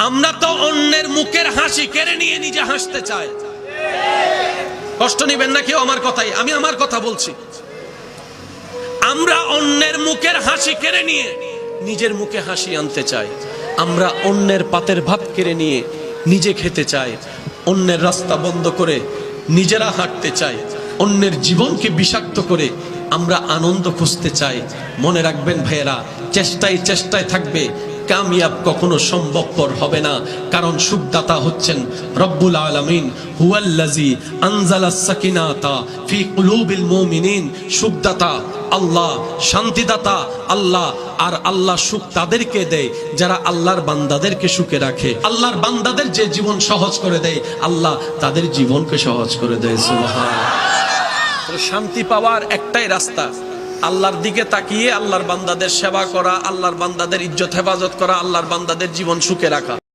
আমরা তো অন্যের মুখের হাসি কেড়ে নিয়ে নিজে হাসতে চাই। কষ্ট নিবেন না কেউ আমার কথাই, আমি আমার কথা বলছি। আমরা অন্যের মুখের হাসি কেড়ে নিয়ে নিজের মুখে হাসি আনতে চাই। আমরা অন্যের পাতের ভাত কেড়ে নিয়ে নিজে খেতে চাই। অন্যের রাস্তা বন্ধ করে নিজেরা হাঁটতে চাই। অন্যের জীবনকে বিষাক্ত করে আমরা আনন্দ খুঁজতে চাই। মনে রাখবেন ভাইয়েরা, চেষ্টায় চেষ্টায় থাকবে, কামিয়াব কখনো সম্ভবপর হবে না। কারণ সুখদাতা হচ্ছেন রব্বুল আলামিন। হুয়াল্লাযী আনজালাস সাকিনাতা ফি কুলুবিল মুমিনিন। সুখদাতা আল্লাহ, শান্তিদাতা আল্লাহ। আর আল্লাহ সুখ তাদেরকে দেয় যারা আল্লাহর বান্দাদেরকে সুখে রাখে। আল্লাহর বান্দাদের যে জীবন সহজ করে দেয়, আল্লাহ তাদের জীবনকে সহজ করে দেয়। সুবহানাল্লাহ। শান্তি পাওয়ার একটাই রাস্তা, আল্লাহর দিকে তাকিয়ে আল্লাহর বান্দাদের সেবা করা, আল্লাহর বান্দাদের ইজ্জত হেফাজত করা, আল্লাহর বান্দাদের জীবন সুখে রাখা।